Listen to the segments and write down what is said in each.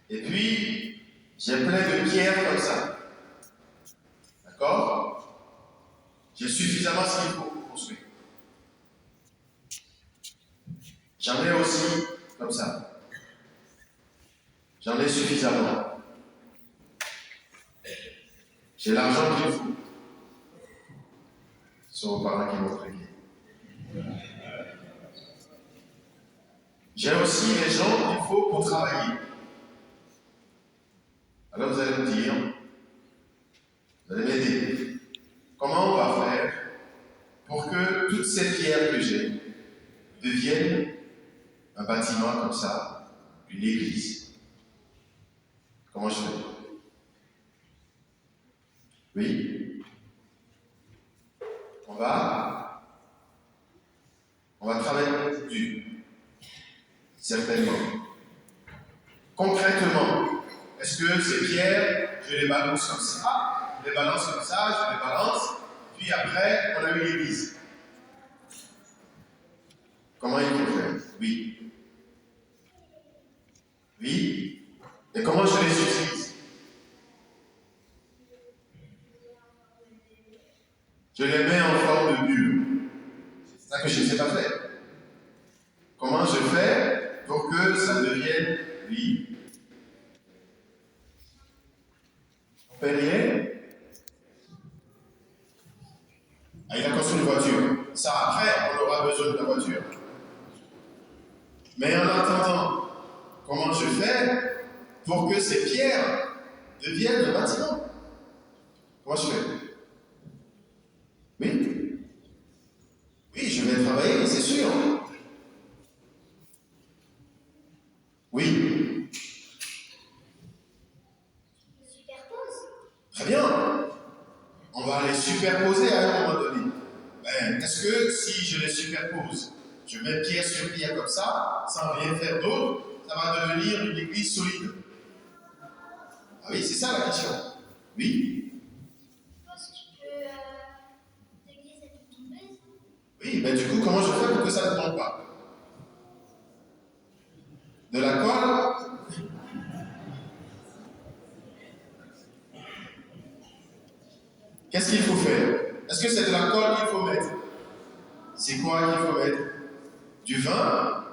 Et puis, j'ai plein de pierres comme ça. D'accord? J'ai suffisamment ce qu'il faut pour construire. J'en ai aussi comme ça. J'en ai suffisamment. J'ai l'argent qu'il faut. Ce sont vos parents qui m'ont prié. J'ai aussi les gens qu'il faut pour travailler. Alors vous allez me dire, vous allez m'aider. Comment on va faire pour que toutes ces pierres que j'ai deviennent un bâtiment comme ça, une église? Comment je fais? Oui? On va travailler dur. Certainement. Concrètement, est-ce que ces pierres, je les balance comme ça, je les balance comme ça, je les balance, puis après, on a une église. Comment il faut faire? Oui. Oui. Et comment je les utilise? Je les mets en forme de bulle. C'est ça que je ne sais pas faire. Comment je fais pour que ça devienne, oui, on paie rien. Ah, il a construit une voiture. Ça, après, on aura besoin de la voiture. Mais en attendant, comment je fais pour que ces pierres deviennent un bâtiment? Comment je fais? Oui? Oui, je vais travailler, c'est sûr. Oui. Très bien. On va les superposer à un moment donné. Est-ce que si je les superpose, je mets pierre sur pierre comme ça, sans rien faire d'autre, ça va devenir une église solide? Ah oui, c'est ça la question. Oui? Parce que l'église est toute tombée. Oui, du coup, comment je fais pour que ça ne tombe pas? De la colle? Qu'est-ce qu'il faut faire? Est-ce que c'est de la colle qu'il faut mettre? C'est quoi qu'il faut mettre? Du vin?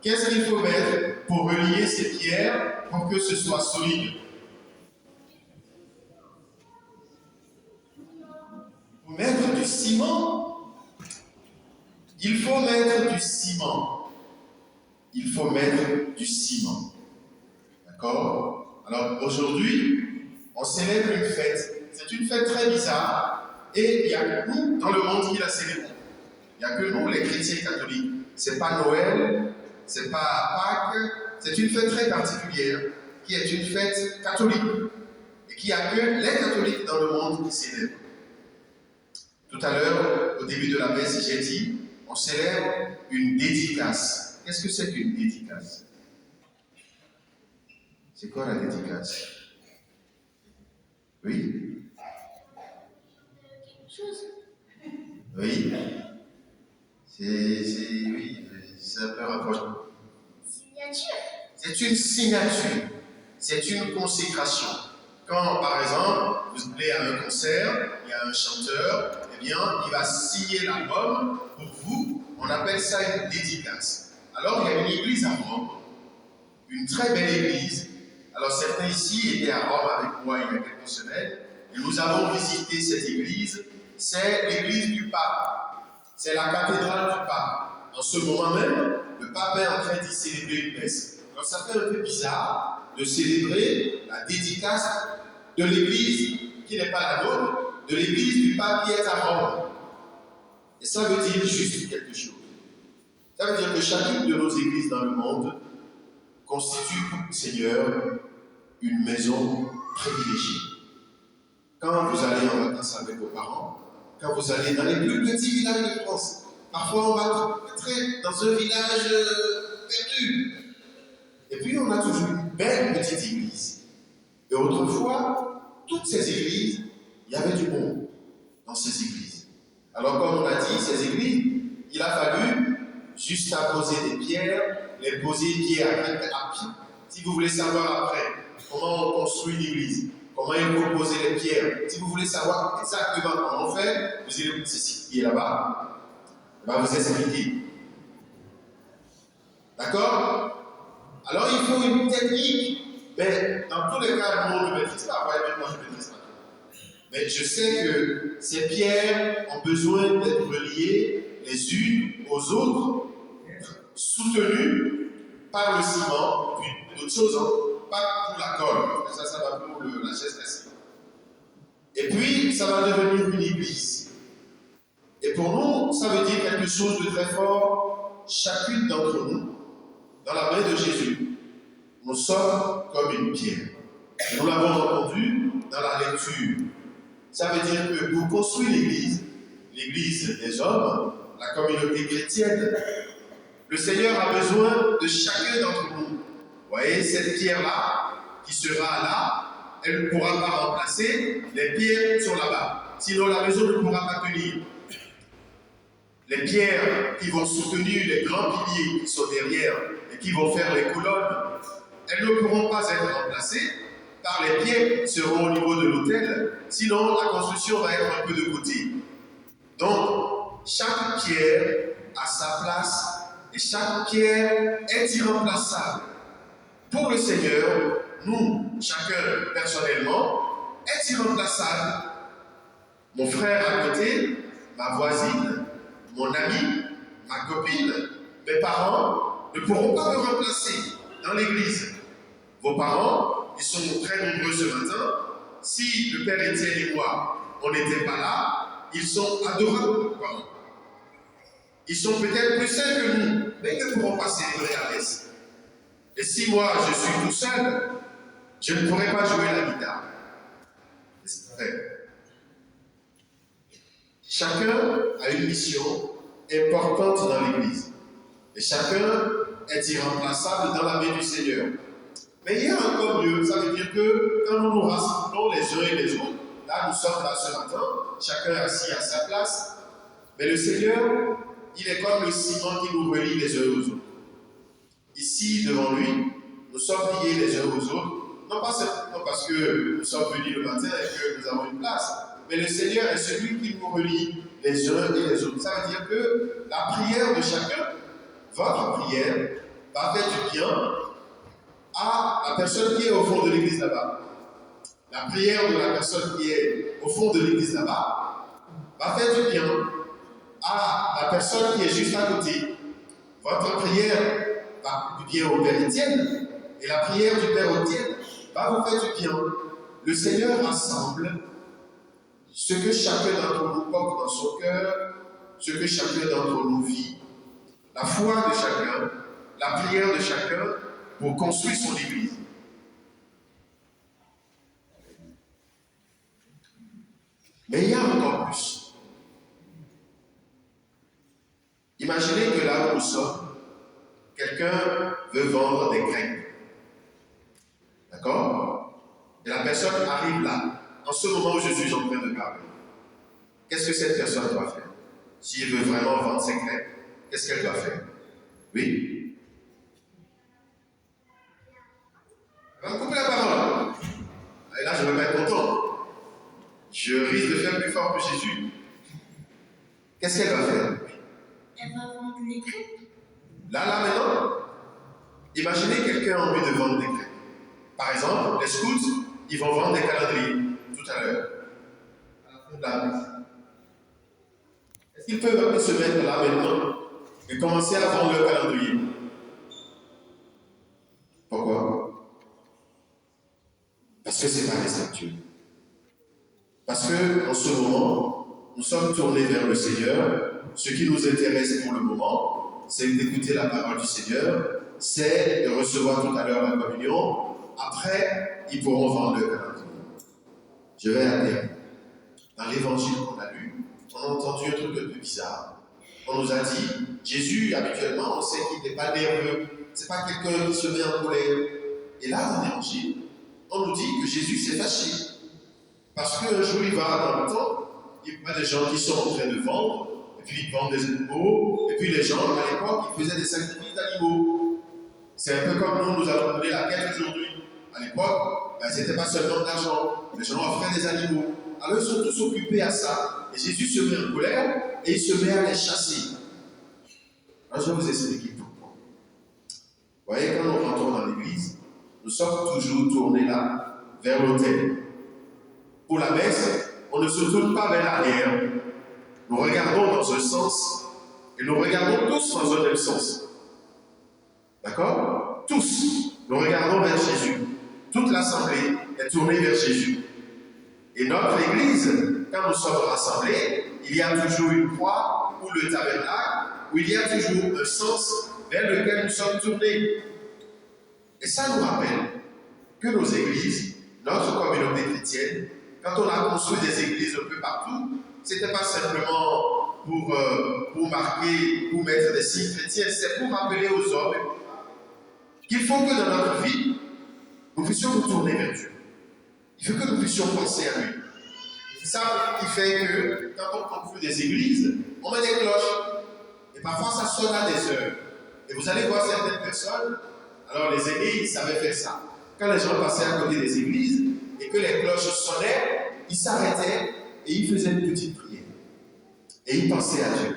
Qu'est-ce qu'il faut mettre pour relier ces pierres pour que ce soit solide? Pour mettre du ciment? Il faut mettre du ciment. Il faut mettre du ciment. D'accord? Alors aujourd'hui, on célèbre une fête. C'est une fête très bizarre. Et il n'y a que nous dans le monde qui la célébrons. Il n'y a que nous, les chrétiens catholiques. C'est pas Noël, c'est pas Pâques. C'est une fête très particulière qui est une fête catholique. Et qui a que les catholiques dans le monde qui célèbrent. Tout à l'heure, au début de la messe, j'ai dit, on célèbre une dédicace. Qu'est-ce que c'est qu'une dédicace? C'est quoi la dédicace? Oui? Quelque chose. Oui? Oui, c'est un peu rapproché. Signature. C'est une signature. C'est une consécration. Quand, par exemple, vous allez à un concert, il y a un chanteur, eh bien, il va signer l'album pour vous. On appelle ça une dédicace. Alors, il y a une église à Rome, une très belle église. Alors, certains ici étaient à Rome avec moi il y a quelques semaines, et nous avons visité cette église. C'est l'église du pape. C'est la cathédrale du pape. En ce moment même, le pape est en train d'y célébrer une messe. Alors, ça fait un peu bizarre de célébrer la dédicace de l'église qui n'est pas la nôtre, de l'église du pape qui est à Rome. Et ça veut dire juste quelque chose. Ça veut dire que chacune de nos églises dans le monde constitue pour le Seigneur une maison privilégiée. Quand vous allez en vacances avec vos parents, quand vous allez dans les plus petits villages de France, parfois on va être dans un village perdu. Et puis on a toujours une belle petite église. Et autrefois, toutes ces églises, il y avait du monde dans ces églises. Alors comme on a dit, ces églises, il a fallu juste apposer des pierres, les poser pied à pied. Si vous voulez savoir après comment on construit une église, comment il faut poser les pierres, si vous voulez savoir exactement comment on fait, vous irez c'est ce qui est là-bas. On va vous expliquer. D'accord? Alors il faut une technique. Mais dans tous les cas, moi je ne maîtrise pas. Ouais, moi je ne maîtrise pas. Mais je sais que ces pierres ont besoin d'être reliées les unes aux autres, soutenues par le ciment, puis d'autres choses, hein, pas pour la colle. Ça va pour la chaise classique. Et puis, ça va devenir une église. Et pour nous, ça veut dire quelque chose de très fort. Chacune d'entre nous, dans la main de Jésus, nous sommes comme une pierre. Nous l'avons entendu dans la lecture. Ça veut dire que pour construire l'église des hommes, la communauté chrétienne, le Seigneur a besoin de chacun d'entre nous. Vous voyez, cette pierre-là, qui sera là, elle ne pourra pas remplacer les pierres qui sont là-bas. Sinon, la maison ne pourra pas tenir. Les pierres qui vont soutenir les grands piliers qui sont derrière et qui vont faire les colonnes, elles ne pourront pas être remplacées par les pierres qui seront au niveau de l'autel, sinon la construction va être un peu de côté. Donc, chaque pierre a sa place et chaque pierre est irremplaçable. Pour le Seigneur, nous, chacun personnellement, est irremplaçable. Mon frère à côté, ma voisine, mon ami, ma copine, mes parents ne pourront pas me remplacer dans l'église. Vos parents, ils sont très nombreux ce matin. Si le Père Étienne et moi, on n'était pas là, ils sont adorables, nos parents. Ils sont peut-être plus sains que nous, mais ils ne pourront pas célébrer à l'aise. Et si moi, je suis tout seul, je ne pourrais pas jouer la guitare. C'est vrai. Chacun a une mission importante dans l'Église. Et chacun est irremplaçable dans la vie du Seigneur. Mais il y a encore mieux. Ça veut dire que quand nous nous rassemblons les uns et les autres, là nous sommes là ce matin, chacun assis à sa place. Mais le Seigneur, il est comme le ciment qui nous relie les uns aux autres. Ici, devant lui, nous sommes liés les uns aux autres. Non pas simplement parce que nous sommes venus le matin et que nous avons une place, mais le Seigneur est celui qui nous relie les uns et les autres. Ça veut dire que la prière de chacun, votre prière, va faire du bien à la personne qui est au fond de l'église là-bas. La prière de la personne qui est au fond de l'église là-bas va faire du bien à la personne qui est juste à côté. Votre prière va faire du bien au Père Étienne et la prière du Père Étienne va vous faire du bien. Le Seigneur rassemble ce que chacun d'entre nous porte dans son cœur, ce que chacun d'entre nous vit, la foi de chacun, la prière de chacun pour construire son église. Mais il y a encore plus. Imaginez que là où nous sommes, quelqu'un veut vendre des graines. D'accord? Et la personne arrive là, en ce moment où je suis en train de parler. Qu'est-ce que cette personne doit faire? S'il veut vraiment vendre ses graines, qu'est-ce qu'elle doit faire? Oui? Elle va me couper la parole. Et là, je ne vais pas être content. Je risque de faire plus fort que Jésus. Qu'est-ce qu'elle va faire? Elle va vendre les crêpes. Là, maintenant, imaginez quelqu'un a envie de vendre des crêpes. Par exemple, les scouts, ils vont vendre des calendriers tout à l'heure. À la fin de la messe. Est-ce qu'ils peuvent se mettre là maintenant et commencer à vendre leur calendrier? Pourquoi? Parce que ce n'est pas respectueux. Parce qu'en ce moment, nous sommes tournés vers le Seigneur. Ce qui nous intéresse pour le moment, c'est d'écouter la parole du Seigneur, c'est de recevoir tout à l'heure la communion. Après, ils pourront vendre le calendrier. Je vais aller. Dans l'évangile qu'on a lu, on a entendu un truc un peu bizarre. On nous a dit, Jésus, habituellement, on sait qu'il n'est pas nerveux. Ce n'est pas quelqu'un qui se met en colère. Et là, dans l'évangile, on nous dit que Jésus s'est fâché. Parce qu'un jour, il va dans le temple, il y a des gens qui sont en train de vendre, et puis ils vendent des animaux, et puis les gens, à l'époque, ils faisaient des sacrifices d'animaux. C'est un peu comme nous allons donner la quête aujourd'hui. À l'époque, ce n'était pas seulement de l'argent. Les gens offraient des animaux. Alors ils sont tous occupés à ça. Et Jésus se met en colère et il se met à les chasser. Alors je vais vous expliquer pourquoi. Vous voyez, quand nous rentrons dans l'église, nous sommes toujours tournés là, vers l'autel. Pour la messe, on ne se tourne pas vers l'arrière. Nous regardons dans un sens et nous regardons tous dans un même sens. D'accord? Tous, nous regardons vers Jésus. Toute l'assemblée est tournée vers Jésus. Et notre église, quand nous sommes rassemblés, il y a toujours une croix ou le tabernacle, où il y a toujours un sens vers lequel nous sommes tournés. Et ça nous rappelle que nos églises, notre communauté chrétienne, quand on a construit des églises un peu partout, ce n'était pas simplement pour marquer, pour mettre des signes chrétiens, c'est pour rappeler aux hommes qu'il faut que dans notre vie, nous puissions nous tourner vers Dieu. Il faut que nous puissions penser à lui. C'est ça qui fait que quand on construit des églises, on met des cloches. Et parfois ça sonne à des heures. Et vous allez voir certaines personnes, alors les aînés, ils savaient faire ça. Quand les gens passaient à côté des églises et que les cloches sonnaient, ils s'arrêtaient et ils faisaient une petite prière. Et ils pensaient à Dieu.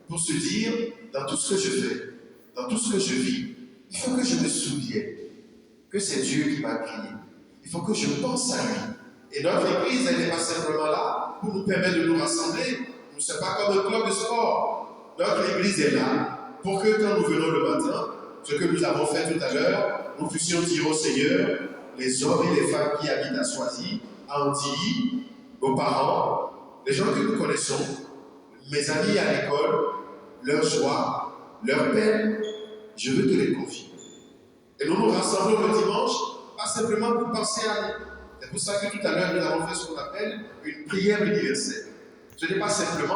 Pour se dire, dans tout ce que je fais, dans tout ce que je vis, il faut que je me souvienne que c'est Dieu qui m'a créé. Il faut que je pense à lui. Et notre église, elle n'est pas simplement là pour nous permettre de nous rassembler. Nous ne sommes pas comme un club de sport. Notre église est là pour que quand nous venons le matin, ce que nous avons fait tout à l'heure, nous puissions dire au Seigneur, les hommes et les femmes qui habitent à Soisy, à Antilly, nos parents, les gens que nous connaissons, mes amis à l'école, leurs joies, leurs peines, je veux te les confier. Et nous nous rassemblons le dimanche, pas simplement pour penser à nous. C'est pour ça que tout à l'heure, nous avons fait ce qu'on appelle une prière universelle. Ce n'est pas simplement